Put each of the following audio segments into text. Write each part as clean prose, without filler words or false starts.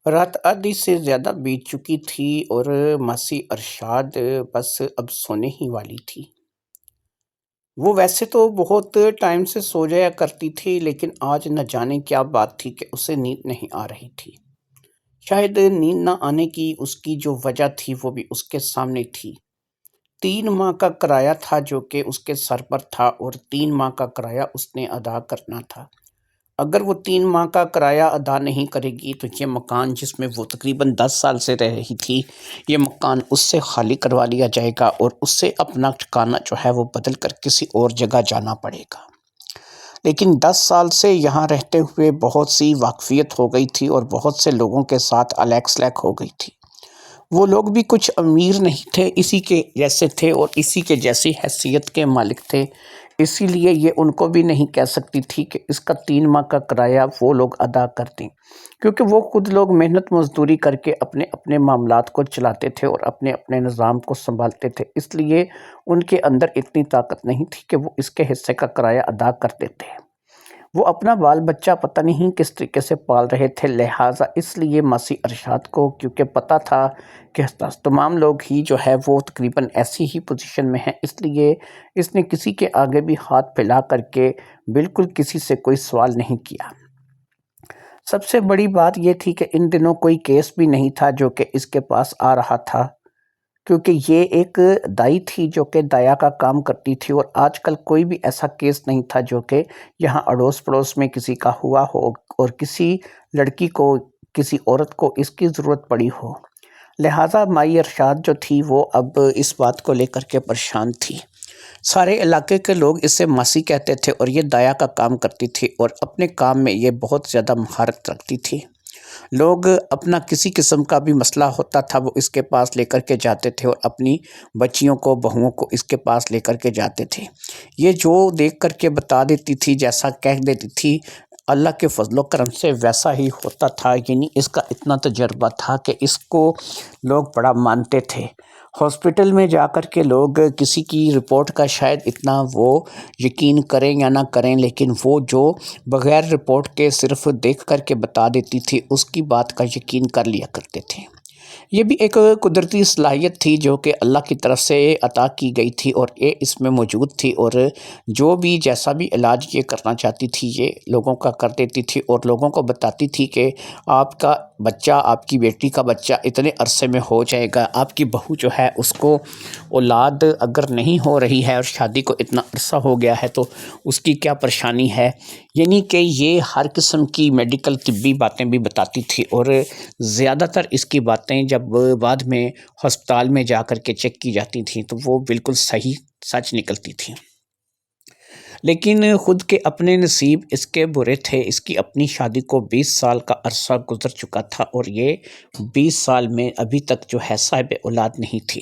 رات آدھی سے زیادہ بیت چکی تھی اور ماسی ارشاد بس اب سونے ہی والی تھی۔ وہ ویسے تو بہت ٹائم سے سو جایا کرتی تھی، لیکن آج نہ جانے کیا بات تھی کہ اسے نیند نہیں آ رہی تھی۔ شاید نیند نہ آنے کی اس کی جو وجہ تھی وہ بھی اس کے سامنے تھی۔ 3 ماہ کا کرایہ تھا جو کہ اس کے سر پر تھا، اور 3 ماہ کا کرایہ اس نے ادا کرنا تھا۔ اگر وہ 3 ماہ کا کرایہ ادا نہیں کرے گی تو یہ مکان جس میں وہ تقریباً 10 سال سے رہ رہی تھی، یہ مکان اس سے خالی کروا لیا جائے گا اور اس سے اپنا ٹھکانہ جو ہے وہ بدل کر کسی اور جگہ جانا پڑے گا۔ لیکن 10 سال سے یہاں رہتے ہوئے بہت سی واقفیت ہو گئی تھی اور بہت سے لوگوں کے ساتھ الیک سلیک ہو گئی تھی۔ وہ لوگ بھی کچھ امیر نہیں تھے، اسی کے جیسے تھے اور اسی کے جیسی حیثیت کے مالک تھے، اسی لیے یہ ان کو بھی نہیں کہہ سکتی تھی کہ اس کا 3 ماہ کا کرایہ وہ لوگ ادا کر دیں، کیونکہ وہ خود لوگ محنت مزدوری کر کے اپنے اپنے معاملات کو چلاتے تھے اور اپنے اپنے نظام کو سنبھالتے تھے، اس لیے ان کے اندر اتنی طاقت نہیں تھی کہ وہ اس کے حصے کا کرایہ ادا کر دیتے۔ وہ اپنا بال بچہ پتہ نہیں کس طریقے سے پال رہے تھے، لہٰذا اس لیے ماسی ارشاد کو کیونکہ پتہ تھا کہ تمام لوگ ہی جو ہے وہ تقریباً ایسی ہی پوزیشن میں ہیں، اس لیے اس نے کسی کے آگے بھی ہاتھ پھیلا کر کے بالکل کسی سے کوئی سوال نہیں کیا۔ سب سے بڑی بات یہ تھی کہ ان دنوں کوئی کیس بھی نہیں تھا جو کہ اس کے پاس آ رہا تھا، کیونکہ یہ ایک دائی تھی جو کہ دایا کا کام کرتی تھی، اور آج کل کوئی بھی ایسا کیس نہیں تھا جو کہ یہاں اڑوس پڑوس میں کسی کا ہوا ہو اور کسی لڑکی کو، کسی عورت کو اس کی ضرورت پڑی ہو۔ لہٰذا مائی ارشاد جو تھی وہ اب اس بات کو لے کر کے پریشان تھی۔ سارے علاقے کے لوگ اسے ماسی کہتے تھے اور یہ دایا کا کام کرتی تھی اور اپنے کام میں یہ بہت زیادہ مہارت رکھتی تھی۔ لوگ اپنا کسی قسم کا بھی مسئلہ ہوتا تھا وہ اس کے پاس لے کر کے جاتے تھے اور اپنی بچیوں کو، بہوؤں کو اس کے پاس لے کر کے جاتے تھے۔ یہ جو دیکھ کر کے بتا دیتی تھی، جیسا کہہ دیتی تھی، اللہ کے فضل و کرم سے ویسا ہی ہوتا تھا، یعنی اس کا اتنا تجربہ تھا کہ اس کو لوگ بڑا مانتے تھے۔ ہاسپٹل میں جا کر کے لوگ کسی کی رپورٹ کا شاید اتنا وہ یقین کریں یا نہ کریں، لیکن وہ جو بغیر رپورٹ کے صرف دیکھ کر کے بتا دیتی تھی اس کی بات کا یقین کر لیا کرتے تھے۔ یہ بھی ایک قدرتی صلاحیت تھی جو کہ اللہ کی طرف سے عطا کی گئی تھی اور یہ اس میں موجود تھی، اور جو بھی جیسا بھی علاج یہ کرنا چاہتی تھی یہ لوگوں کا کر دیتی تھی اور لوگوں کو بتاتی تھی کہ آپ کا بچہ، آپ کی بیٹی کا بچہ اتنے عرصے میں ہو جائے گا، آپ کی بہو جو ہے اس کو اولاد اگر نہیں ہو رہی ہے اور شادی کو اتنا عرصہ ہو گیا ہے تو اس کی کیا پریشانی ہے، یعنی کہ یہ ہر قسم کی میڈیکل طبی باتیں بھی بتاتی تھی، اور زیادہ تر اس کی باتیں جب بعد میں ہسپتال میں جا کر کے چیک کی جاتی تھیں تو وہ بالکل صحیح سچ نکلتی تھیں۔ لیکن خود کے اپنے نصیب اس کے برے تھے۔ اس کی اپنی شادی کو 20 سال کا عرصہ گزر چکا تھا اور یہ 20 سال میں ابھی تک جو ہے صاحب اولاد نہیں تھی۔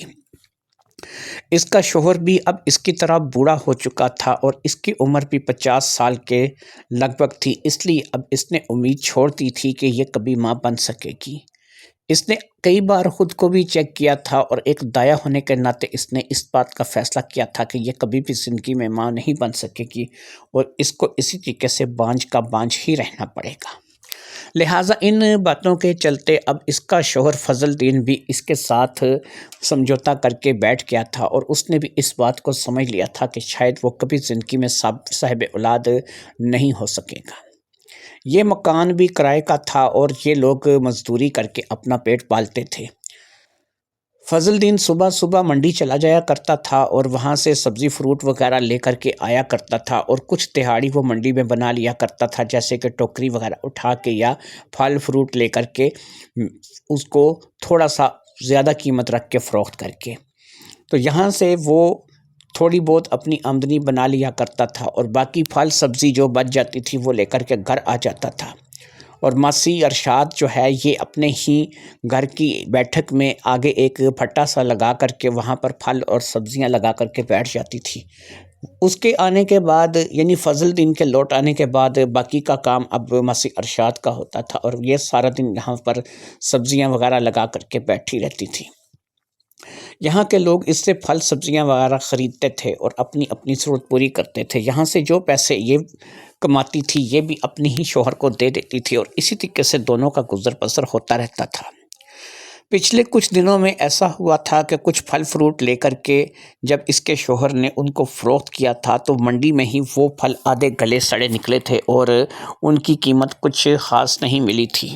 اس کا شوہر بھی اب اس کی طرح بوڑھا ہو چکا تھا اور اس کی عمر بھی 50 سال کے لگ بھگ تھی، اس لیے اب اس نے امید چھوڑ دی تھی کہ یہ کبھی ماں بن سکے گی۔ اس نے کئی بار خود کو بھی چیک کیا تھا اور ایک دایا ہونے کے ناطے اس نے اس بات کا فیصلہ کیا تھا کہ یہ کبھی بھی زندگی میں ماں نہیں بن سکے گی اور اس کو اسی طریقے سے بانجھ کا بانجھ ہی رہنا پڑے گا۔ لہٰذا ان باتوں کے چلتے اب اس کا شوہر فضل دین بھی اس کے ساتھ سمجھوتا کر کے بیٹھ گیا تھا، اور اس نے بھی اس بات کو سمجھ لیا تھا کہ شاید وہ کبھی زندگی میں صاحب اولاد نہیں ہو سکے گا۔ یہ مکان بھی کرائے کا تھا اور یہ لوگ مزدوری کر کے اپنا پیٹ پالتے تھے۔ فضل دین صبح صبح منڈی چلا جایا کرتا تھا اور وہاں سے سبزی فروٹ وغیرہ لے کر کے آیا کرتا تھا، اور کچھ دہاڑی وہ منڈی میں بنا لیا کرتا تھا، جیسے کہ ٹوکری وغیرہ اٹھا کے یا پھل فروٹ لے کر کے اس کو تھوڑا سا زیادہ قیمت رکھ کے فروخت کر کے، تو یہاں سے وہ تھوڑی بہت اپنی آمدنی بنا لیا کرتا تھا اور باقی پھل سبزی جو بچ جاتی تھی وہ لے کر کے گھر آ جاتا تھا۔ اور ماسی ارشاد جو ہے یہ اپنے ہی گھر کی بیٹھک میں آگے ایک پھٹا سا لگا کر کے وہاں پر پھل اور سبزیاں لگا کر کے بیٹھ جاتی تھی۔ اس کے آنے کے بعد، یعنی فضل دین کے لوٹ آنے کے بعد، باقی کا کام اب ماسی ارشاد کا ہوتا تھا اور یہ سارا دن یہاں پر سبزیاں وغیرہ لگا کر کے بیٹھی رہتی تھی۔ یہاں کے لوگ اس سے پھل سبزیاں وغیرہ خریدتے تھے اور اپنی اپنی ضرورت پوری کرتے تھے۔ یہاں سے جو پیسے یہ کماتی تھی یہ بھی اپنی ہی شوہر کو دے دیتی تھی اور اسی طریقے سے دونوں کا گزر بسر ہوتا رہتا تھا۔ پچھلے کچھ دنوں میں ایسا ہوا تھا کہ کچھ پھل فروٹ لے کر کے جب اس کے شوہر نے ان کو فروخت کیا تھا تو منڈی میں ہی وہ پھل آدھے گلے سڑے نکلے تھے اور ان کی قیمت کچھ خاص نہیں ملی تھی،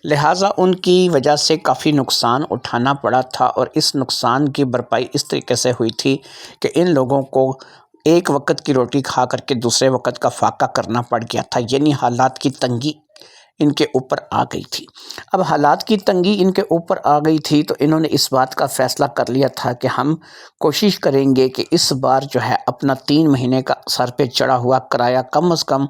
لہٰذا ان کی وجہ سے کافی نقصان اٹھانا پڑا تھا اور اس نقصان کی بھرپائی اس طریقے سے ہوئی تھی کہ ان لوگوں کو ایک وقت کی روٹی کھا کر کے دوسرے وقت کا فاقہ کرنا پڑ گیا تھا، یعنی حالات کی تنگی ان کے اوپر آ گئی تھی۔ اب حالات کی تنگی ان کے اوپر آ گئی تھی تو انہوں نے اس بات کا فیصلہ کر لیا تھا کہ ہم کوشش کریں گے کہ اس بار جو ہے اپنا 3 مہینے کا سر پہ چڑھا ہوا کرایہ کم از کم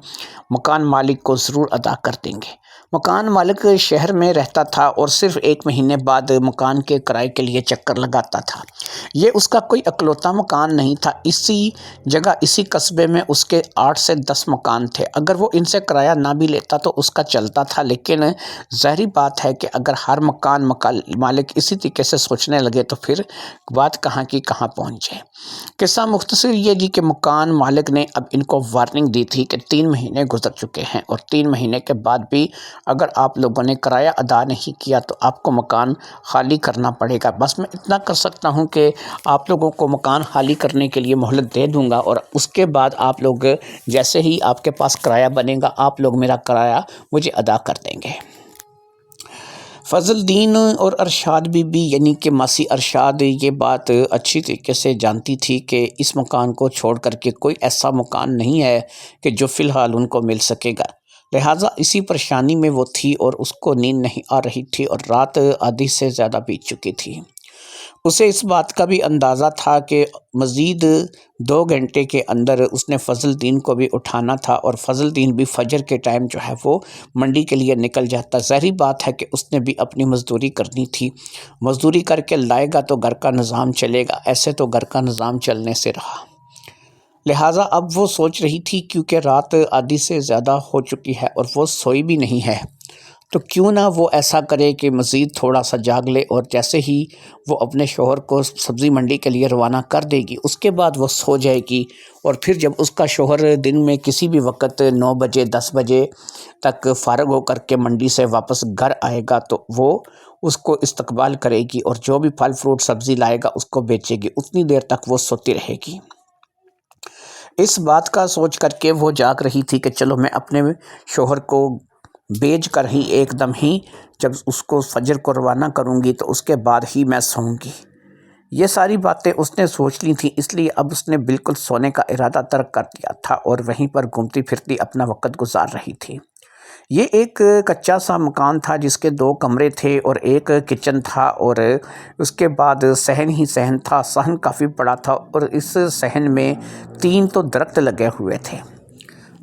مکان مالک کو ضرور ادا کر دیں گے۔ مکان مالک شہر میں رہتا تھا اور صرف 1 مہینے بعد مکان کے کرائے کے لیے چکر لگاتا تھا۔ یہ اس کا کوئی اکلوتا مکان نہیں تھا، اسی جگہ اسی قصبے میں اس کے 8 سے 10 مکان تھے۔ اگر وہ ان سے کرایہ نہ بھی لیتا تو اس کا چلتا تھا، لیکن ظاہری بات ہے کہ اگر ہر مکان مالک اسی طریقے سے سوچنے لگے تو پھر بات کہاں کی کہاں پہنچ جائے۔ قصہ مختصر یہ جی کہ مکان مالک نے اب ان کو وارننگ دی تھی کہ 3 مہینے گزر چکے ہیں اور 3 مہینے کے بعد بھی اگر آپ لوگوں نے کرایہ ادا نہیں کیا تو آپ کو مکان خالی کرنا پڑے گا۔ بس میں اتنا کر سکتا ہوں کہ آپ لوگوں کو مکان خالی کرنے کے لیے مہلت دے دوں گا اور اس کے بعد آپ لوگ جیسے ہی آپ کے پاس کرایہ بنے گا آپ لوگ میرا کرایہ مجھے ادا کر دیں گے۔ فضل الدین اور ارشاد بی بی یعنی کہ ماسی ارشاد یہ بات اچھی طریقے سے جانتی تھی کہ اس مکان کو چھوڑ کر کے کوئی ایسا مکان نہیں ہے کہ جو فی الحال ان کو مل سکے گا، لہٰذا اسی پریشانی میں وہ تھی اور اس کو نیند نہیں آ رہی تھی اور رات آدھی سے زیادہ بیت چکی تھی۔ اسے اس بات کا بھی اندازہ تھا کہ مزید 2 گھنٹے کے اندر اس نے فضل الدین کو بھی اٹھانا تھا اور فضل الدین بھی فجر کے ٹائم جو ہے وہ منڈی کے لیے نکل جاتا۔ ظاہری بات ہے کہ اس نے بھی اپنی مزدوری کرنی تھی، مزدوری کر کے لائے گا تو گھر کا نظام چلے گا، ایسے تو گھر کا نظام چلنے سے رہا۔ لہٰذا اب وہ سوچ رہی تھی کیونکہ رات آدھی سے زیادہ ہو چکی ہے اور وہ سوئی بھی نہیں ہے تو کیوں نہ وہ ایسا کرے کہ مزید تھوڑا سا جاگ لے اور جیسے ہی وہ اپنے شوہر کو سبزی منڈی کے لیے روانہ کر دے گی اس کے بعد وہ سو جائے گی اور پھر جب اس کا شوہر دن میں کسی بھی وقت 9 بجے 10 بجے تک فارغ ہو کر کے منڈی سے واپس گھر آئے گا تو وہ اس کو استقبال کرے گی اور جو بھی پھل فروٹ سبزی لائے گا اس کو بیچے گی، اتنی دیر تک وہ سوتی رہے گی۔ اس بات کا سوچ کر کے وہ جاگ رہی تھی کہ چلو میں اپنے شوہر کو بیچ کر ہی ایک دم ہی جب اس کو فجر کو روانہ کروں گی تو اس کے بعد ہی میں سوؤں گی۔ یہ ساری باتیں اس نے سوچ لی تھیں، اس لیے اب اس نے بالکل سونے کا ارادہ ترک کر دیا تھا اور وہیں پر گھومتی پھرتی اپنا وقت گزار رہی تھی۔ یہ ایک کچا سا مکان تھا جس کے 2 کمرے تھے اور ایک کچن تھا اور اس کے بعد صحن ہی صحن تھا، صحن کافی بڑا تھا اور اس صحن میں 3 تو درخت لگے ہوئے تھے،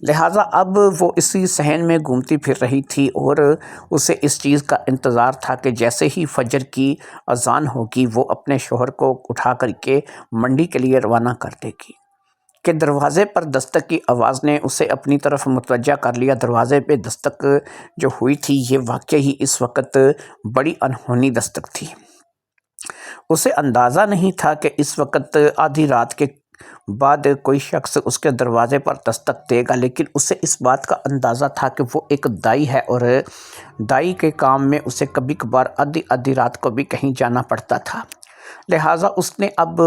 لہٰذا اب وہ اسی صحن میں گھومتی پھر رہی تھی اور اسے اس چیز کا انتظار تھا کہ جیسے ہی فجر کی اذان ہوگی وہ اپنے شوہر کو اٹھا کر کے منڈی کے لیے روانہ کر دے گی کہ دروازے پر دستک کی آواز نے اسے اپنی طرف متوجہ کر لیا۔ دروازے پہ دستک جو ہوئی تھی یہ واقعی ہی اس وقت بڑی انہونی دستک تھی۔ اسے اندازہ نہیں تھا کہ اس وقت آدھی رات کے بعد کوئی شخص اس کے دروازے پر دستک دے گا، لیکن اسے اس بات کا اندازہ تھا کہ وہ ایک دائی ہے اور دائی کے کام میں اسے کبھی کبھار آدھی رات کو بھی کہیں جانا پڑتا تھا، لہٰذا اس نے اب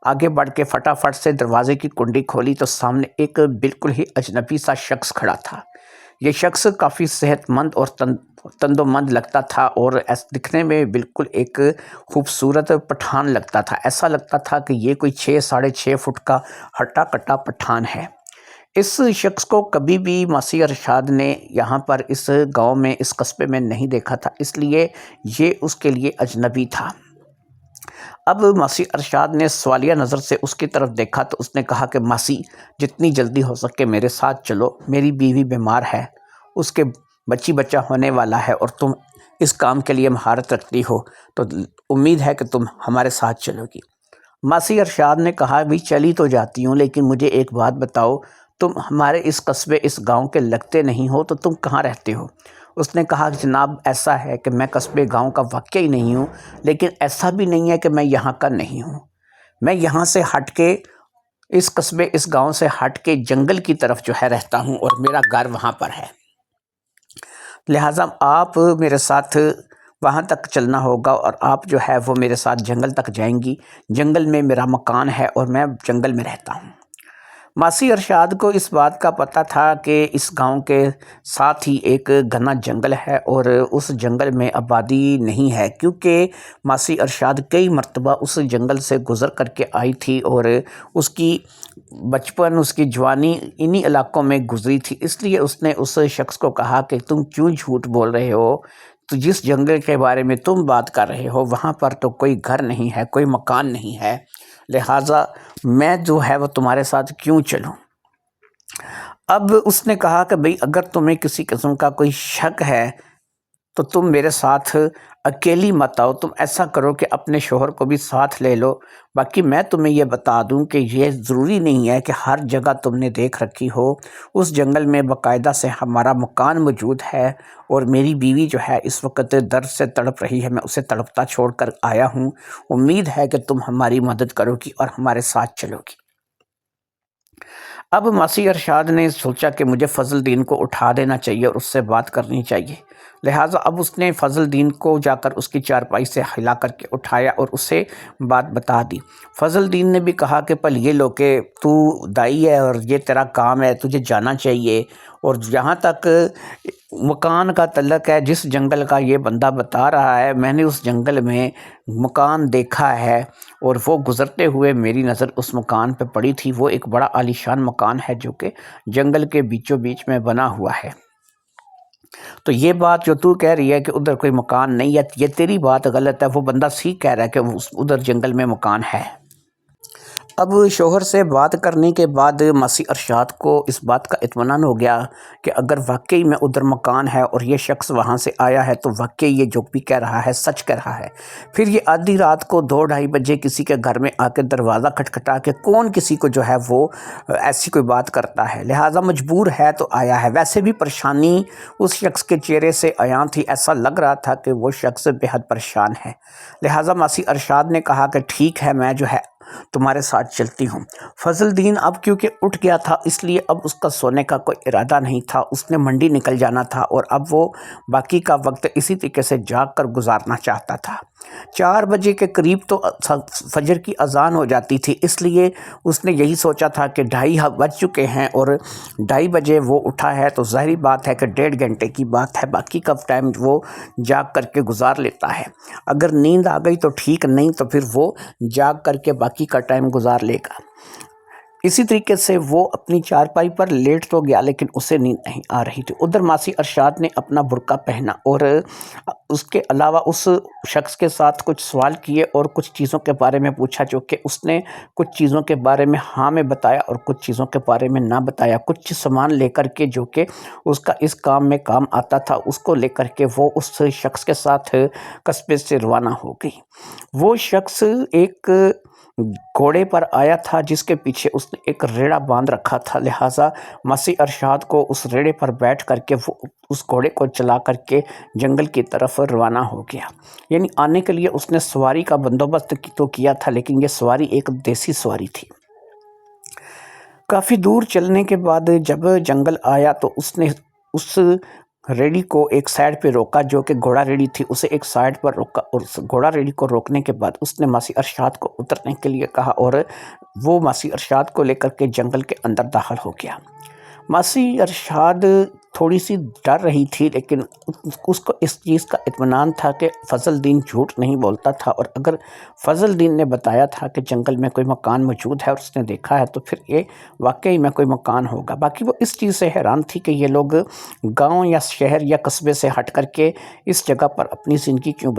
آگے بڑھ کے فٹافٹ سے دروازے کی کنڈی کھولی تو سامنے ایک بالکل ہی اجنبی سا شخص کھڑا تھا۔ یہ شخص کافی صحت مند اور تند و مند لگتا تھا اور دکھنے میں بالکل ایک خوبصورت پٹھان لگتا تھا، ایسا لگتا تھا کہ یہ کوئی 6 ساڑھے 6 فٹ کا ہٹا کٹا پٹھان ہے۔ اس شخص کو کبھی بھی ماسی ارشاد نے یہاں پر اس گاؤں میں اس قصبے میں نہیں دیکھا تھا، اس لیے یہ اس کے لیے اجنبی تھا۔ اب ماسی ارشاد نے سوالیہ نظر سے اس کی طرف دیکھا تو اس نے کہا کہ ماسی جتنی جلدی ہو سکے میرے ساتھ چلو، میری بیوی بیمار ہے، اس کے بچہ ہونے والا ہے اور تم اس کام کے لیے مہارت رکھتی ہو تو امید ہے کہ تم ہمارے ساتھ چلو گی۔ ماسی ارشاد نے کہا بھی چلی تو جاتی ہوں لیکن مجھے ایک بات بتاؤ، تم ہمارے اس قصبے اس گاؤں کے لگتے نہیں ہو تو تم کہاں رہتے ہو؟ اس نے کہا کہ جناب ایسا ہے کہ میں قصبے گاؤں کا واقعی نہیں ہوں، لیکن ایسا بھی نہیں ہے کہ میں یہاں کا نہیں ہوں، میں یہاں سے ہٹ کے اس قصبے اس گاؤں سے ہٹ کے جنگل کی طرف جو ہے رہتا ہوں اور میرا گھر وہاں پر ہے، لہٰذا آپ میرے ساتھ وہاں تک چلنا ہوگا اور آپ جو ہے وہ میرے ساتھ جنگل تک جائیں گی، جنگل میں میرا مکان ہے اور میں جنگل میں رہتا ہوں۔ ماسی ارشاد کو اس بات کا پتہ تھا کہ اس گاؤں کے ساتھ ہی ایک گھنا جنگل ہے اور اس جنگل میں آبادی نہیں ہے، کیونکہ ماسی ارشاد کئی مرتبہ اس جنگل سے گزر کر کے آئی تھی اور اس کی بچپن اس کی جوانی انہی علاقوں میں گزری تھی، اس لیے اس نے اس شخص کو کہا کہ تم کیوں جھوٹ بول رہے ہو، تو جس جنگل کے بارے میں تم بات کر رہے ہو وہاں پر تو کوئی گھر نہیں ہے، کوئی مکان نہیں ہے، لہٰذا میں جو ہے وہ تمہارے ساتھ کیوں چلوں۔ اب اس نے کہا کہ بھئی اگر تمہیں کسی قسم کا کوئی شک ہے تو تم میرے ساتھ اکیلی مت آؤ، تم ایسا کرو کہ اپنے شوہر کو بھی ساتھ لے لو، باقی میں تمہیں یہ بتا دوں کہ یہ ضروری نہیں ہے کہ ہر جگہ تم نے دیکھ رکھی ہو، اس جنگل میں باقاعدہ سے ہمارا مکان موجود ہے اور میری بیوی جو ہے اس وقت درد سے تڑپ رہی ہے، میں اسے تڑپتا چھوڑ کر آیا ہوں، امید ہے کہ تم ہماری مدد کرو گی اور ہمارے ساتھ چلو گی۔ اب ماسی ارشاد نے سوچا کہ مجھے فضل الدین کو اٹھا دینا چاہیے اور اس سے بات کرنی چاہیے، لہٰذا اب اس نے فضل الدین کو جا کر اس کی چارپائی سے ہلا کر کے اٹھایا اور اسے بات بتا دی۔ فضل الدین نے بھی کہا کہ پل یہ لو کہ تو دائی ہے اور یہ تیرا کام ہے، تجھے جانا چاہیے، اور جہاں تک مکان کا تعلق ہے جس جنگل کا یہ بندہ بتا رہا ہے، میں نے اس جنگل میں مکان دیکھا ہے اور وہ گزرتے ہوئے میری نظر اس مکان پہ پڑی تھی، وہ ایک بڑا عالیشان مکان ہے جو کہ جنگل کے بیچوں بیچ میں بنا ہوا ہے، تو یہ بات جو تو کہہ رہی ہے کہ ادھر کوئی مکان نہیں ہے، یہ تیری بات غلط ہے، وہ بندہ صحیح کہہ رہا ہے کہ ادھر جنگل میں مکان ہے۔ اب شوہر سے بات کرنے کے بعد ماسی ارشاد کو اس بات کا اطمینان ہو گیا کہ اگر واقعی میں ادھر مکان ہے اور یہ شخص وہاں سے آیا ہے تو واقعی یہ جو بھی کہہ رہا ہے سچ کہہ رہا ہے۔ پھر یہ آدھی رات کو 2-2:30 بجے کسی کے گھر میں آ کے دروازہ کھٹکھٹا کے کون کسی کو جو ہے وہ ایسی کوئی بات کرتا ہے، لہٰذا مجبور ہے تو آیا ہے۔ ویسے بھی پریشانی اس شخص کے چہرے سے عیاں تھی، ایسا لگ رہا تھا کہ وہ شخص بے حد پریشان ہے، لہٰذا ماسی ارشاد نے کہا کہ ٹھیک ہے میں جو ہے تمہارے ساتھ چلتی ہوں۔ فضل الدین اب کیونکہ اٹھ گیا تھا اس لیے اب اس کا سونے کا کوئی ارادہ نہیں تھا، اس نے منڈی نکل جانا تھا اور اب وہ باقی کا وقت اسی طریقے سے جاگ کر گزارنا چاہتا تھا۔ 4 بجے کے قریب تو فجر کی اذان ہو جاتی تھی، اس لیے اس نے یہی سوچا تھا کہ 2:30 بج چکے ہیں اور 2:30 بجے وہ اٹھا ہے تو ظاہری بات ہے کہ 1.5 گھنٹے کی بات ہے، باقی کا ٹائم وہ جاگ کر کے گزار لیتا ہے، اگر نیند آ گئی تو ٹھیک، نہیں تو پھر وہ جاگ کر کے باقی کا ٹائم گزار لے گا۔ اسی طریقے سے وہ اپنی چارپائی پر لیٹ تو گیا لیکن اسے نیند نہیں آ رہی تھی۔ ادھر ماسی ارشاد نے اپنا برقع پہنا اور اس کے علاوہ اس شخص کے ساتھ کچھ سوال کیے اور کچھ چیزوں کے بارے میں پوچھا، جو کہ اس نے کچھ چیزوں کے بارے میں ہاں میں بتایا اور کچھ چیزوں کے بارے میں نہ بتایا، کچھ سامان لے کر کے جو کہ اس کا اس کام میں کام آتا تھا اس کو لے کر کے وہ اس شخص کے ساتھ قصبے سے روانہ ہو گئی۔ وہ شخص ایک گھوڑے پر آیا تھا جس کے پیچھے اس نے ایک ریڑہ باندھ رکھا تھا، لہٰذا ماسی ارشاد کو اس ریڑے پر بیٹھ کر کے وہ اس گھوڑے کو چلا کر کے جنگل کی طرف روانہ ہو گیا، یعنی آنے کے لیے اس نے سواری کا بندوبست تو کیا تھا لیکن یہ سواری ایک دیسی سواری تھی۔ کافی دور چلنے کے بعد جب جنگل آیا تو اس نے اس ریڑی کو ایک سائڈ پہ روکا، جو کہ گھوڑا ریڑی تھی اسے ایک سائڈ پر روکا، اور اس گھوڑا ریڑی کو روکنے کے بعد اس نے ماسی ارشاد کو اترنے کے لیے کہا اور وہ ماسی ارشاد کو لے کر کے جنگل کے اندر داخل ہو گیا۔ ماسی ارشاد تھوڑی سی ڈر رہی تھی لیکن اس کو اس چیز کا اطمینان تھا کہ فضل الدین جھوٹ نہیں بولتا تھا، اور اگر فضل الدین نے بتایا تھا کہ جنگل میں کوئی مکان موجود ہے اور اس نے دیکھا ہے تو پھر یہ واقعی میں کوئی مکان ہوگا۔ باقی وہ اس چیز سے حیران تھی کہ یہ لوگ گاؤں یا شہر یا قصبے سے ہٹ کر کے اس جگہ پر اپنی زندگی کیوں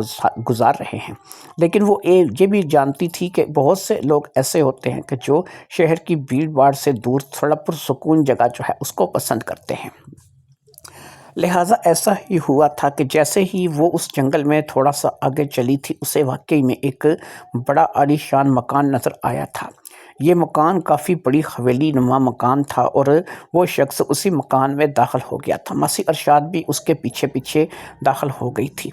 گزار رہے ہیں، لیکن وہ یہ بھی جانتی تھی کہ بہت سے لوگ ایسے ہوتے ہیں کہ جو شہر کی بھیڑ بھاڑ سے دور تھوڑا پرسکون جگہ جو ہے اس کو پسند کرتے ہیں۔ لہٰذا ایسا ہی ہوا تھا کہ جیسے ہی وہ اس جنگل میں تھوڑا سا آگے چلی تھی اسے واقعی میں ایک بڑا عالیشان مکان نظر آیا تھا، یہ مکان کافی بڑی حویلی نما مکان تھا اور وہ شخص اسی مکان میں داخل ہو گیا تھا۔ ماسی ارشاد بھی اس کے پیچھے پیچھے داخل ہو گئی تھی۔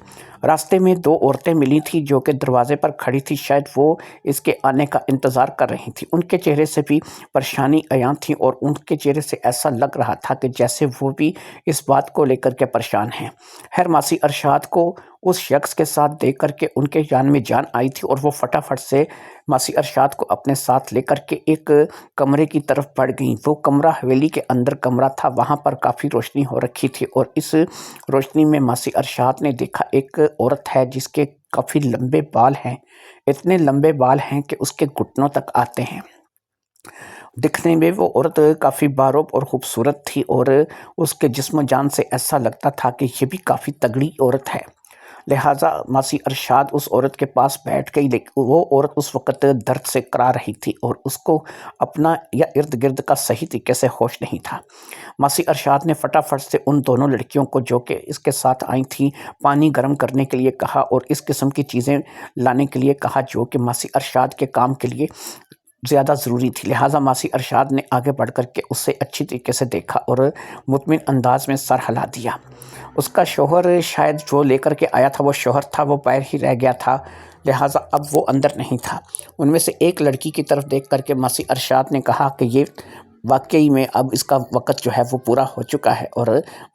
راستے میں دو عورتیں ملی تھیں جو کہ دروازے پر کھڑی تھی، شاید وہ اس کے آنے کا انتظار کر رہی تھیں۔ ان کے چہرے سے بھی پریشانی عیاں تھی اور ان کے چہرے سے ایسا لگ رہا تھا کہ جیسے وہ بھی اس بات کو لے کر کے پریشان ہیں۔ خیر ماسی ارشاد کو اس شخص کے ساتھ دیکھ کر کے ان کے جان میں جان آئی تھی اور وہ فٹافٹ سے ماسی ارشاد کو اپنے ساتھ لے کر کے ایک کمرے کی طرف بڑھ گئیں۔ وہ کمرہ حویلی کے اندر کمرہ تھا، وہاں پر کافی روشنی ہو رکھی تھی اور اس روشنی میں ماسی ارشاد نے دیکھا ایک عورت ہے جس کے کافی لمبے بال ہیں، اتنے لمبے بال ہیں کہ اس کے گھٹنوں تک آتے ہیں۔ دکھنے میں وہ عورت کافی باروب اور خوبصورت تھی اور اس کے جسم و جان سے ایسا لگتا تھا کہ یہ بھی کافی تگڑی عورت ہے۔ لہٰذا ماسی ارشاد اس عورت کے پاس بیٹھ گئی، لیکن وہ عورت اس وقت درد سے کرا رہی تھی اور اس کو اپنا یا ارد گرد کا صحیح طریقے سے ہوش نہیں تھا۔ ماسی ارشاد نے فٹافٹ سے ان دونوں لڑکیوں کو جو کہ اس کے ساتھ آئی تھیں پانی گرم کرنے کے لیے کہا اور اس قسم کی چیزیں لانے کے لیے کہا جو کہ ماسی ارشاد کے کام کے لیے زیادہ ضروری تھی۔ لہٰذا ماسی ارشاد نے آگے بڑھ کر کے اسے اچھی طریقے سے دیکھا اور مطمئن انداز میں سر ہلا دیا۔ اس کا شوہر شاید جو لے کر کے آیا تھا وہ شوہر تھا، وہ باہر ہی رہ گیا تھا، لہٰذا اب وہ اندر نہیں تھا۔ ان میں سے ایک لڑکی کی طرف دیکھ کر کے ماسی ارشاد نے کہا کہ یہ واقعی میں اب اس کا وقت جو ہے وہ پورا ہو چکا ہے اور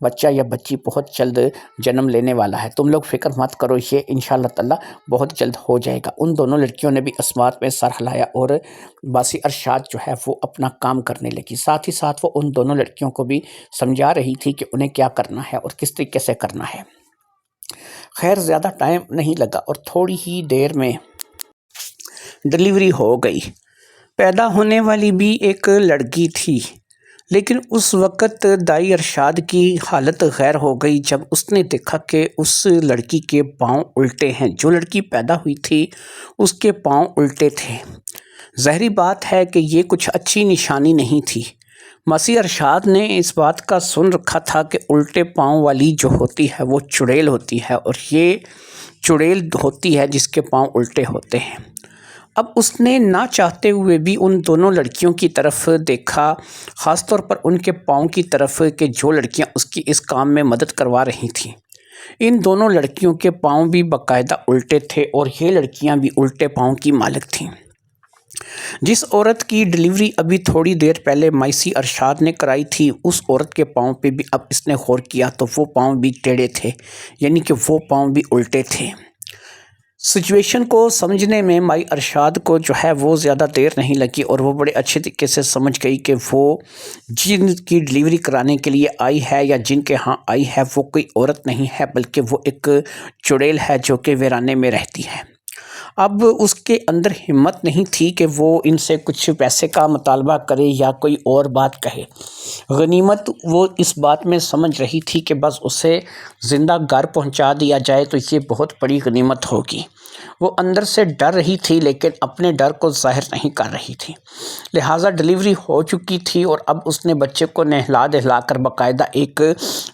بچہ یا بچی بہت جلد جنم لینے والا ہے، تم لوگ فکر مت کرو، یہ انشاءاللہ تعالیٰ بہت جلد ہو جائے گا۔ ان دونوں لڑکیوں نے بھی اس بات میں سر ہلایا اور ماسی ارشاد جو ہے وہ اپنا کام کرنے لگی، ساتھ ہی ساتھ وہ ان دونوں لڑکیوں کو بھی سمجھا رہی تھی کہ انہیں کیا کرنا ہے اور کس طریقے سے کرنا ہے۔ خیر زیادہ ٹائم نہیں لگا اور تھوڑی ہی دیر میں ڈلیوری ہو گئی۔ پیدا ہونے والی بھی ایک لڑکی تھی، لیکن اس وقت دائی ارشاد کی حالت غیر ہو گئی جب اس نے دیکھا کہ اس لڑکی کے پاؤں الٹے ہیں۔ جو لڑکی پیدا ہوئی تھی اس کے پاؤں الٹے تھے۔ ظاہری بات ہے کہ یہ کچھ اچھی نشانی نہیں تھی۔ ماسی ارشاد نے اس بات کا سن رکھا تھا کہ الٹے پاؤں والی جو ہوتی ہے وہ چڑیل ہوتی ہے اور یہ چڑیل ہوتی ہے جس کے پاؤں الٹے ہوتے ہیں۔ اب اس نے نہ چاہتے ہوئے بھی ان دونوں لڑکیوں کی طرف دیکھا، خاص طور پر ان کے پاؤں کی طرف کہ جو لڑکیاں اس کی اس کام میں مدد کروا رہی تھیں۔ ان دونوں لڑکیوں کے پاؤں بھی باقاعدہ الٹے تھے اور یہ لڑکیاں بھی الٹے پاؤں کی مالک تھیں۔ جس عورت کی ڈلیوری ابھی تھوڑی دیر پہلے ماسی ارشاد نے کرائی تھی، اس عورت کے پاؤں پہ بھی اب اس نے غور کیا تو وہ پاؤں بھی ٹیڑھے تھے، یعنی کہ وہ پاؤں بھی الٹے تھے۔ سچویشن کو سمجھنے میں مائی ارشاد کو جو ہے وہ زیادہ دیر نہیں لگی اور وہ بڑے اچھے طریقے سے سمجھ گئی کہ وہ جن کی ڈلیوری کرانے کے لیے آئی ہے یا جن کے ہاں آئی ہے وہ کوئی عورت نہیں ہے بلکہ وہ ایک چڑیل ہے جو کہ ویرانے میں رہتی ہے۔ اب اس کے اندر ہمت نہیں تھی کہ وہ ان سے کچھ پیسے کا مطالبہ کرے یا کوئی اور بات کہے۔ غنیمت وہ اس بات میں سمجھ رہی تھی کہ بس اسے زندہ گھر پہنچا دیا جائے تو یہ بہت بڑی غنیمت ہوگی۔ وہ اندر سے ڈر رہی تھی لیکن اپنے ڈر کو ظاہر نہیں کر رہی تھی۔ لہٰذا ڈلیوری ہو چکی تھی اور اب اس نے بچے کو نہلا دہلا کر باقاعدہ ایک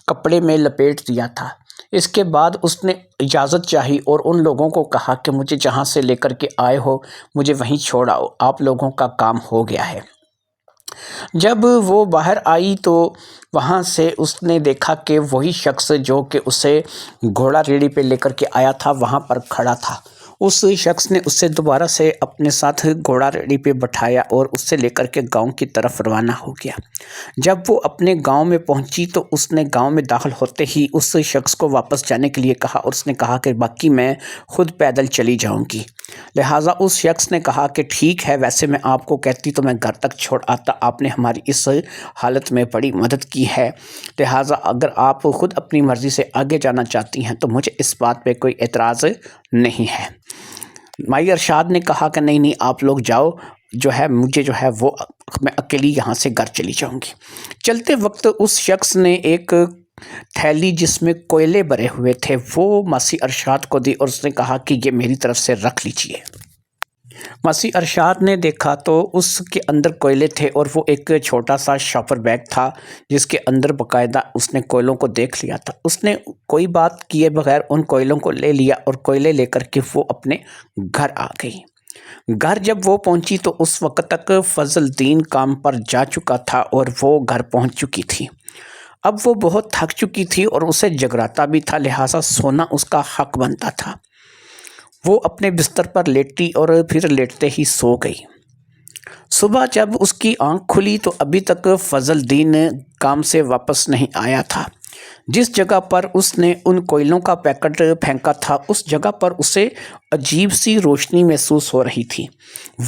کپڑے میں لپیٹ دیا تھا۔ اس کے بعد اس نے اجازت چاہی اور ان لوگوں کو کہا کہ مجھے جہاں سے لے کر کے آئے ہو مجھے وہیں چھوڑ آؤ، آپ لوگوں کا کام ہو گیا ہے۔ جب وہ باہر آئی تو وہاں سے اس نے دیکھا کہ وہی شخص جو کہ اسے گھوڑا ریڑھی پہ لے کر کے آیا تھا وہاں پر کھڑا تھا۔ اس شخص نے اسے دوبارہ سے اپنے ساتھ گھوڑا ریڑھی پہ بٹھایا اور اس سے لے کر کے گاؤں کی طرف روانہ ہو گیا۔ جب وہ اپنے گاؤں میں پہنچی تو اس نے گاؤں میں داخل ہوتے ہی اس شخص کو واپس جانے کے لیے کہا اور اس نے کہا کہ باقی میں خود پیدل چلی جاؤں گی۔ لہٰذا اس شخص نے کہا کہ ٹھیک ہے، ویسے میں آپ کو کہتی تو میں گھر تک چھوڑ آتا، آپ نے ہماری اس حالت میں بڑی مدد کی ہے، لہٰذا اگر آپ خود اپنی مرضی سے آگے جانا چاہتی ہیں تو مجھے اس بات پہ کوئی اعتراض نہیں ہے۔ مائی ارشاد نے کہا کہ نہیں آپ لوگ جاؤ، جو ہے مجھے جو ہے وہ میں اکیلی یہاں سے گھر چلی جاؤں گی۔ چلتے وقت اس شخص نے ایک تھیلی جس میں کوئلے بھرے ہوئے تھے وہ ماسی ارشاد کو دی اور اس نے کہا کہ یہ میری طرف سے رکھ لیجئے۔ ماسی ارشاد نے دیکھا تو اس کے اندر کوئلے تھے اور وہ ایک چھوٹا سا شاپر بیگ تھا جس کے اندر باقاعدہ اس نے کوئلوں کو دیکھ لیا تھا۔ اس نے کوئی بات کیے بغیر ان کوئلوں کو لے لیا اور کوئلے لے کر کے وہ اپنے گھر آ گئی۔ گھر جب وہ پہنچی تو اس وقت تک فضل الدین کام پر جا چکا تھا اور وہ گھر پہنچ چکی تھی۔ اب وہ بہت تھک چکی تھی اور اسے جگراتا بھی تھا، لہٰذا سونا اس کا حق بنتا تھا۔ وہ اپنے بستر پر لیٹی اور پھر لیٹتے ہی سو گئی۔ صبح جب اس کی آنکھ کھلی تو ابھی تک فضل الدین کام سے واپس نہیں آیا تھا۔ جس جگہ پر اس نے ان کوئلوں کا پیکٹ پھینکا تھا اس جگہ پر اسے عجیب سی روشنی محسوس ہو رہی تھی۔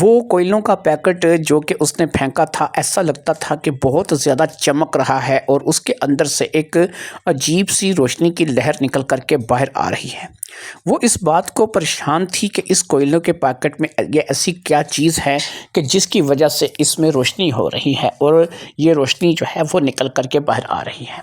وہ کوئلوں کا پیکٹ جو کہ اس نے پھینکا تھا ایسا لگتا تھا کہ بہت زیادہ چمک رہا ہے اور اس کے اندر سے ایک عجیب سی روشنی کی لہر نکل کر کے باہر آ رہی ہے۔ وہ اس بات کو پریشان تھی کہ اس کوئلوں کے پیکٹ میں یہ ایسی کیا چیز ہے کہ جس کی وجہ سے اس میں روشنی ہو رہی ہے اور یہ روشنی جو ہے وہ نکل کر کے باہر آ رہی ہے۔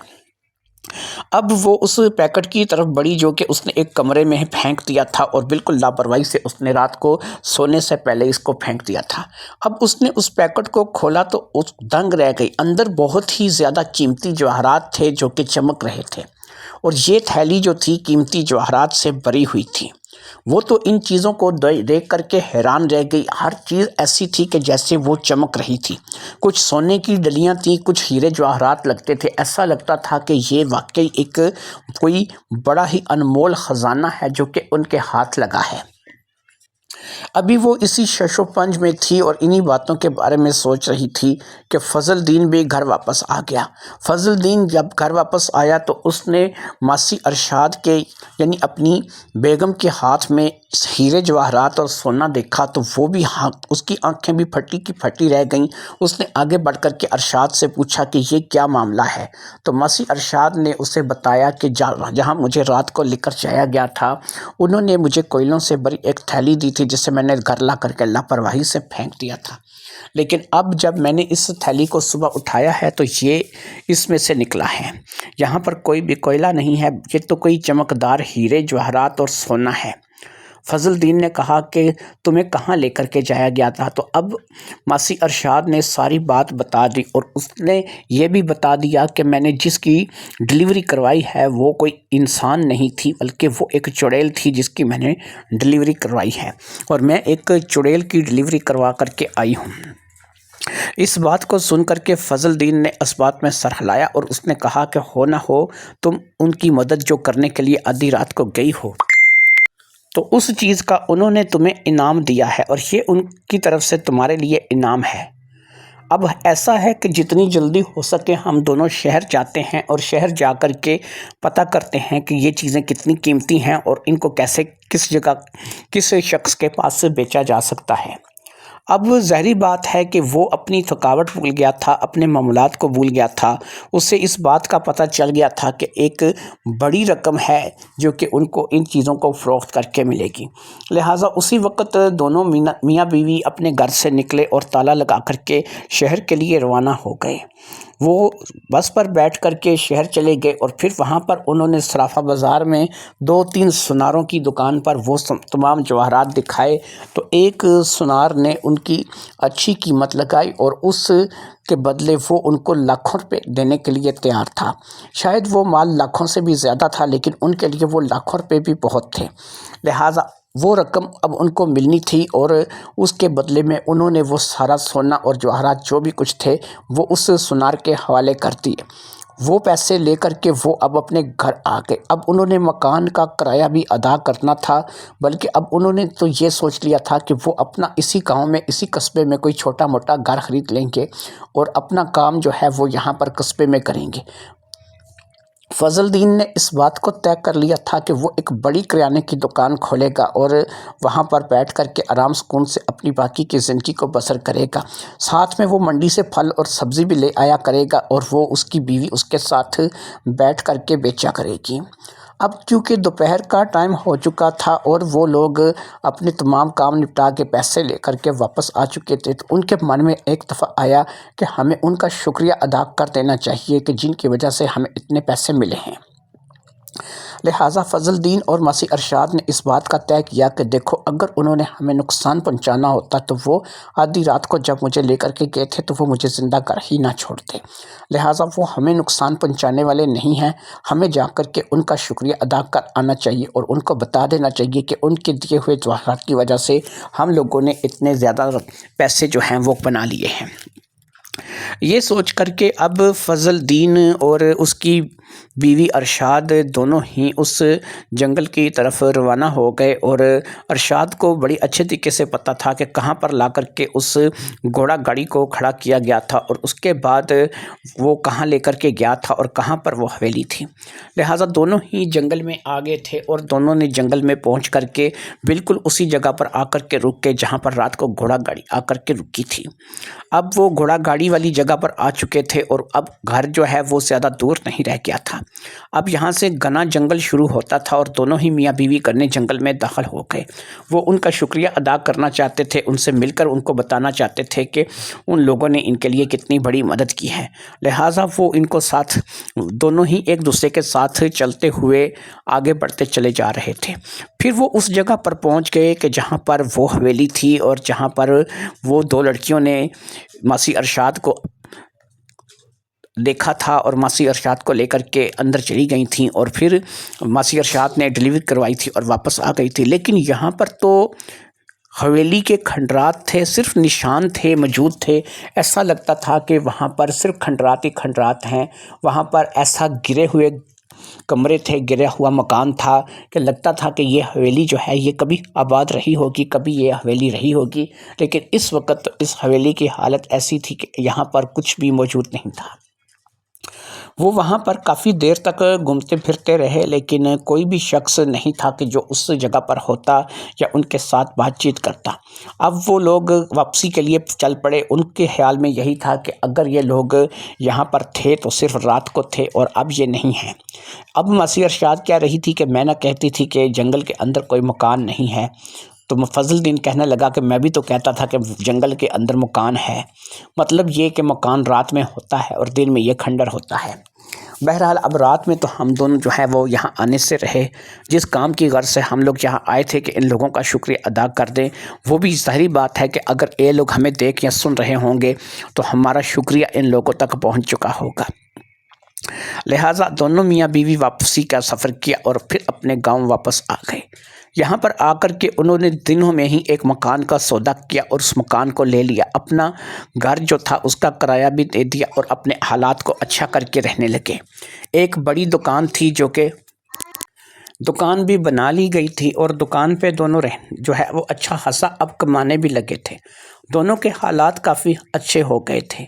اب وہ اس پیکٹ کی طرف بڑھی جو کہ اس نے ایک کمرے میں پھینک دیا تھا اور بالکل لاپرواہی سے اس نے رات کو سونے سے پہلے اس کو پھینک دیا تھا۔ اب اس نے اس پیکٹ کو کھولا تو اس دنگ رہ گئی۔ اندر بہت ہی زیادہ قیمتی جواہرات تھے جو کہ چمک رہے تھے، اور یہ تھیلی جو تھی قیمتی جواہرات سے بھری ہوئی تھی۔ وہ تو ان چیزوں کو دیکھ کر کے حیران رہ گئی۔ ہر چیز ایسی تھی کہ جیسے وہ چمک رہی تھی۔ کچھ سونے کی ڈلیاں تھیں، کچھ ہیرے جواہرات لگتے تھے۔ ایسا لگتا تھا کہ یہ واقعی ایک کوئی بڑا ہی انمول خزانہ ہے جو کہ ان کے ہاتھ لگا ہے۔ ابھی وہ اسی شش و پنج میں تھی اور انہی باتوں کے بارے میں سوچ رہی تھی کہ فضل الدین بھی گھر واپس آ گیا۔ فضل الدین جب گھر واپس آیا تو اس نے ماسی ارشاد کے یعنی اپنی بیگم کے ہاتھ میں ہیرے جواہرات اور سونا دیکھا تو وہ بھی اس کی آنکھیں بھی پھٹی کی پھٹی رہ گئیں۔ اس نے آگے بڑھ کر کے ارشاد سے پوچھا کہ یہ کیا معاملہ ہے؟ تو ماسی ارشاد نے اسے بتایا کہ جہاں مجھے رات کو لے کر جایا گیا تھا انہوں نے مجھے کوئلوں سے بھری ایک تھیلی دی تھی جسے میں نے گھر لا کر کے لاپرواہی سے پھینک دیا تھا، لیکن اب جب میں نے اس تھیلی کو صبح اٹھایا ہے تو یہ اس میں سے نکلا ہے۔ یہاں پر کوئی بھی کوئلہ نہیں ہے، یہ تو کوئی چمکدار ہیرے جواہرات اور سونا ہے۔ فضل الدین نے کہا کہ تمہیں کہاں لے کر کے جایا گیا تھا؟ تو اب ماسی ارشاد نے ساری بات بتا دی اور اس نے یہ بھی بتا دیا کہ میں نے جس کی ڈلیوری کروائی ہے وہ کوئی انسان نہیں تھی بلکہ وہ ایک چڑیل تھی جس کی میں نے ڈلیوری کروائی ہے، اور میں ایک چڑیل کی ڈلیوری کروا کر کے آئی ہوں۔ اس بات کو سن کر کے فضل الدین نے اس بات میں سر ہلایا اور اس نے کہا کہ ہو نہ ہو تم ان کی مدد جو کرنے کے لیے آدھی رات کو گئی ہو تو اس چیز کا انہوں نے تمہیں انعام دیا ہے اور یہ ان کی طرف سے تمہارے لیے انعام ہے۔ اب ایسا ہے کہ جتنی جلدی ہو سکے ہم دونوں شہر جاتے ہیں اور شہر جا کر کے پتہ کرتے ہیں کہ یہ چیزیں کتنی قیمتی ہیں اور ان کو کیسے کس جگہ کس شخص کے پاس سے بیچا جا سکتا ہے۔ اب ظاہری بات ہے کہ وہ اپنی تھکاوٹ بھول گیا تھا، اپنے معاملات کو بھول گیا تھا۔ اسے اس بات کا پتہ چل گیا تھا کہ ایک بڑی رقم ہے جو کہ ان کو ان چیزوں کو فروخت کر کے ملے گی، لہٰذا اسی وقت دونوں میاں بیوی اپنے گھر سے نکلے اور تالا لگا کر کے شہر کے لیے روانہ ہو گئے۔ وہ بس پر بیٹھ کر کے شہر چلے گئے اور پھر وہاں پر انہوں نے صرافہ بازار میں 2-3 سناروں کی دکان پر وہ تمام جواہرات دکھائے تو ایک سنار نے ان کی اچھی قیمت لگائی اور اس کے بدلے وہ ان کو لاکھوں روپے دینے کے لیے تیار تھا۔ شاید وہ مال لاکھوں سے بھی زیادہ تھا لیکن ان کے لیے وہ لاکھوں روپے بھی بہت تھے، لہٰذا وہ رقم اب ان کو ملنی تھی اور اس کے بدلے میں انہوں نے وہ سارا سونا اور جواہرات جو بھی کچھ تھے وہ اس سنار کے حوالے کر دیے۔ وہ پیسے لے کر کے وہ اب اپنے گھر آ گئے۔ اب انہوں نے مکان کا کرایہ بھی ادا کرنا تھا، بلکہ اب انہوں نے تو یہ سوچ لیا تھا کہ وہ اپنا اسی گاؤں میں اسی قصبے میں کوئی چھوٹا موٹا گھر خرید لیں گے اور اپنا کام جو ہے وہ یہاں پر قصبے میں کریں گے۔ فضل الدین نے اس بات کو طے کر لیا تھا کہ وہ ایک بڑی کریانے کی دکان کھولے گا اور وہاں پر بیٹھ کر کے آرام سکون سے اپنی باقی کی زندگی کو بسر کرے گا۔ ساتھ میں وہ منڈی سے پھل اور سبزی بھی لے آیا کرے گا اور وہ اس کی بیوی اس کے ساتھ بیٹھ کر کے بیچا کرے گی۔ اب چونکہ دوپہر کا ٹائم ہو چکا تھا اور وہ لوگ اپنے تمام کام نپٹا کے پیسے لے کر کے واپس آ چکے تھے تو ان کے من میں ایک دفعہ آیا کہ ہمیں ان کا شکریہ ادا کر دینا چاہیے کہ جن کی وجہ سے ہمیں اتنے پیسے ملے ہیں۔ لہٰذا فضل الدین اور مسیح ارشاد نے اس بات کا طے کیا کہ دیکھو اگر انہوں نے ہمیں نقصان پہنچانا ہوتا تو وہ آدھی رات کو جب مجھے لے کر کے گئے تھے تو وہ مجھے زندہ کر ہی نہ چھوڑتے، لہٰذا وہ ہمیں نقصان پہنچانے والے نہیں ہیں، ہمیں جا کر کے ان کا شکریہ ادا کر آنا چاہیے اور ان کو بتا دینا چاہیے کہ ان کے دیے ہوئے جواہرات کی وجہ سے ہم لوگوں نے اتنے زیادہ پیسے جو ہیں وہ بنا لیے ہیں۔ یہ سوچ کر کے اب فضل الدین اور اس کی بیوی ارشاد دونوں ہی اس جنگل کی طرف روانہ ہو گئے، اور ارشاد کو بڑی اچھے طریقے سے پتہ تھا کہ کہاں پر لا کر کے اس گھوڑا گاڑی کو کھڑا کیا گیا تھا اور اس کے بعد وہ کہاں لے کر کے گیا تھا اور کہاں پر وہ حویلی تھی، لہٰذا دونوں ہی جنگل میں آگے تھے اور دونوں نے جنگل میں پہنچ کر کے بالکل اسی جگہ پر آ کر کے رک کے جہاں پر رات کو گھوڑا گاڑی آ کر کے رکی تھی۔ اب وہ گھوڑا گاڑی والی جگہ پر آ چکے تھے اور اب گھر جو ہے وہ زیادہ دور نہیں رہ گیا تھا، اب یہاں سے گھنا جنگل شروع ہوتا تھا اور دونوں ہی میاں بیوی گھنے جنگل میں داخل ہو گئے۔ وہ ان کا شکریہ ادا کرنا چاہتے تھے، ان سے مل کر ان کو بتانا چاہتے تھے کہ ان لوگوں نے ان کے لیے کتنی بڑی مدد کی ہے، لہٰذا وہ ان کو ساتھ دونوں ہی ایک دوسرے کے ساتھ چلتے ہوئے آگے بڑھتے چلے جا رہے تھے۔ پھر وہ اس جگہ پر پہنچ گئے کہ جہاں پر وہ حویلی تھی اور جہاں پر وہ دو لڑکیوں نے مسیح ارشاد کو دیکھا تھا اور مسیح ارشاد کو لے کر کے اندر چلی گئی تھیں اور پھر مسیح ارشاد نے ڈیلیوری کروائی تھی اور واپس آ گئی تھی، لیکن یہاں پر تو حویلی کے کھنڈرات تھے، صرف نشان تھے موجود تھے، ایسا لگتا تھا کہ وہاں پر صرف کھنڈرات ہی کھنڈرات ہیں، وہاں پر ایسا گرے ہوئے کمرے تھے، گرا ہوا مکان تھا کہ لگتا تھا کہ یہ حویلی جو ہے یہ کبھی آباد رہی ہوگی، کبھی یہ حویلی رہی ہوگی، لیکن اس وقت اس حویلی کی حالت ایسی تھی کہ یہاں پر کچھ بھی موجود نہیں تھا۔ وہ وہاں پر کافی دیر تک گھومتے پھرتے رہے لیکن کوئی بھی شخص نہیں تھا کہ جو اس جگہ پر ہوتا یا ان کے ساتھ بات چیت کرتا۔ اب وہ لوگ واپسی کے لیے چل پڑے، ان کے خیال میں یہی تھا کہ اگر یہ لوگ یہاں پر تھے تو صرف رات کو تھے اور اب یہ نہیں ہیں۔ اب مسیح ارشاد کہہ رہی تھی کہ میں نہ کہتی تھی کہ جنگل کے اندر کوئی مکان نہیں ہے، تو فضل الدین کہنے لگا کہ میں بھی تو کہتا تھا کہ جنگل کے اندر مکان ہے، مطلب یہ کہ مکان رات میں ہوتا ہے اور دن میں یہ کھنڈر ہوتا ہے۔ بہرحال اب رات میں تو ہم دونوں جو ہے وہ یہاں آنے سے رہے، جس کام کی غرض سے ہم لوگ یہاں آئے تھے کہ ان لوگوں کا شکریہ ادا کر دیں، وہ بھی ظاہری بات ہے کہ اگر یہ لوگ ہمیں دیکھ یا سن رہے ہوں گے تو ہمارا شکریہ ان لوگوں تک پہنچ چکا ہوگا۔ لہٰذا دونوں میاں بیوی واپسی کا سفر کیا اور پھر اپنے گاؤں واپس آ گئے۔ یہاں پر آ کر کے انہوں نے دنوں میں ہی ایک مکان کا سودا کیا اور اس مکان کو لے لیا، اپنا گھر جو تھا اس کا کرایہ بھی دے دیا اور اپنے حالات کو اچھا کر کے رہنے لگے۔ ایک بڑی دکان تھی جو کہ دکان بھی بنا لی گئی تھی اور دکان پہ دونوں جو ہے وہ اچھا خاصا اب کمانے بھی لگے تھے، دونوں کے حالات کافی اچھے ہو گئے تھے۔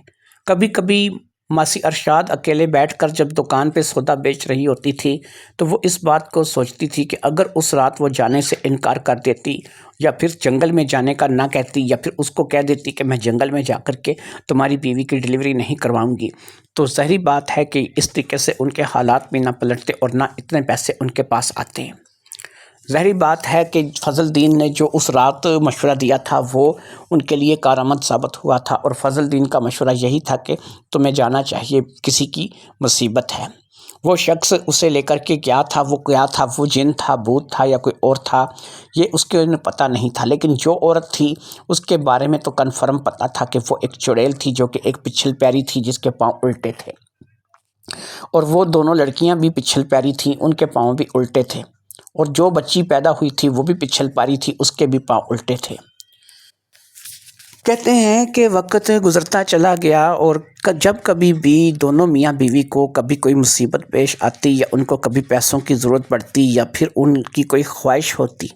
کبھی کبھی مسیح ارشاد اکیلے بیٹھ کر جب دکان پہ سودا بیچ رہی ہوتی تھی تو وہ اس بات کو سوچتی تھی کہ اگر اس رات وہ جانے سے انکار کر دیتی یا پھر جنگل میں جانے کا نہ کہتی یا پھر اس کو کہہ دیتی کہ میں جنگل میں جا کر کے تمہاری بیوی کی ڈیلیوری نہیں کرواؤں گی، تو ظاہری بات ہے کہ اس طریقے سے ان کے حالات بھی نہ پلٹتے اور نہ اتنے پیسے ان کے پاس آتے ہیں۔ ظاہری بات ہے کہ فضل الدین نے جو اس رات مشورہ دیا تھا وہ ان کے لیے کارآمد ثابت ہوا تھا، اور فضل الدین کا مشورہ یہی تھا کہ تمہیں جانا چاہیے، کسی کی مصیبت ہے۔ وہ شخص اسے لے کر کے کیا تھا، وہ جن تھا، بھوت تھا یا کوئی اور تھا، یہ اس کے پتہ نہیں تھا، لیکن جو عورت تھی اس کے بارے میں تو کنفرم پتہ تھا کہ وہ ایک چڑیل تھی جو کہ ایک پچھل پیری تھی جس کے پاؤں الٹے تھے، اور وہ دونوں لڑکیاں بھی پچھل پیری تھیں، ان کے پاؤں بھی الٹے تھے، اور جو بچی پیدا ہوئی تھی وہ بھی پچھل پاری تھی، اس کے بھی پاؤں الٹے تھے۔ کہتے ہیں کہ وقت گزرتا چلا گیا اور جب کبھی بھی دونوں میاں بیوی کو کبھی کوئی مصیبت پیش آتی یا ان کو کبھی پیسوں کی ضرورت پڑتی یا پھر ان کی کوئی خواہش ہوتی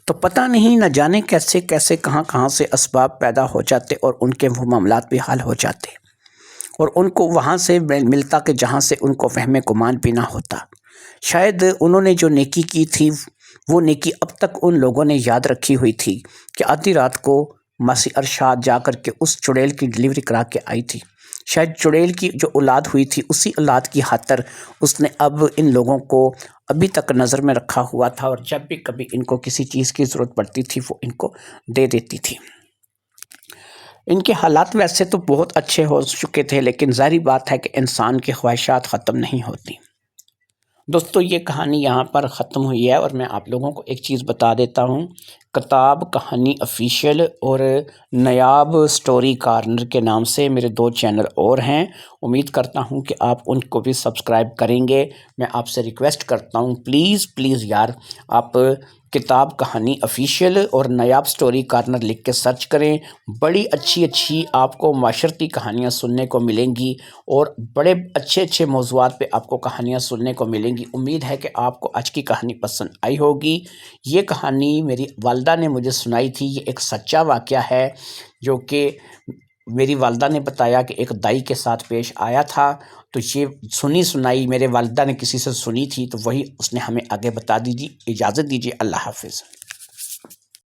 تو پتہ نہیں نہ جانے کیسے کیسے کہاں سے اسباب پیدا ہو جاتے اور ان کے وہ معاملات بھی حل ہو جاتے، اور ان کو وہاں سے ملتا کہ جہاں سے ان کو وہم گمان بھی نہ ہوتا۔ شاید انہوں نے جو نیکی کی تھی وہ نیکی اب تک ان لوگوں نے یاد رکھی ہوئی تھی کہ آدھی رات کو مسیح ارشاد جا کر کے اس چڑیل کی ڈیلیوری کرا کے آئی تھی، شاید چڑیل کی جو اولاد ہوئی تھی اسی اولاد کی خاطر اس نے اب ان لوگوں کو ابھی تک نظر میں رکھا ہوا تھا، اور جب بھی کبھی ان کو کسی چیز کی ضرورت پڑتی تھی وہ ان کو دے دیتی تھی۔ ان کے حالات ویسے تو بہت اچھے ہو چکے تھے، لیکن ظاہری بات ہے کہ انسان کی خواہشات ختم نہیں ہوتی۔ دوستو یہ کہانی یہاں پر ختم ہوئی ہے، اور میں آپ لوگوں کو ایک چیز بتا دیتا ہوں۔ کتاب کہانی آفیشیل اور نیاب سٹوری کارنر کے نام سے میرے 2 چینل اور ہیں، امید کرتا ہوں کہ آپ ان کو بھی سبسکرائب کریں گے۔ میں آپ سے ریکویسٹ کرتا ہوں پلیز یار، آپ کتاب کہانی آفیشیل اور نیاب سٹوری کارنر لکھ کے سرچ کریں۔ بڑی اچھی آپ کو معاشرتی کہانیاں سننے کو ملیں گی، اور بڑے اچھے موضوعات پہ آپ کو کہانیاں سننے کو ملیں گی۔ امید ہے کہ آپ کو آج کی کہانی پسند آئی ہوگی۔ یہ کہانی میری والدہ نے مجھے سنائی تھی، یہ ایک سچا واقعہ ہے جو کہ میری والدہ نے بتایا کہ ایک دائی کے ساتھ پیش آیا تھا۔ تو یہ سنی سنائی میرے والدہ نے کسی سے سنی تھی، تو وہی اس نے ہمیں آگے بتا دیجیے۔ اجازت دیجیے، اللہ حافظ۔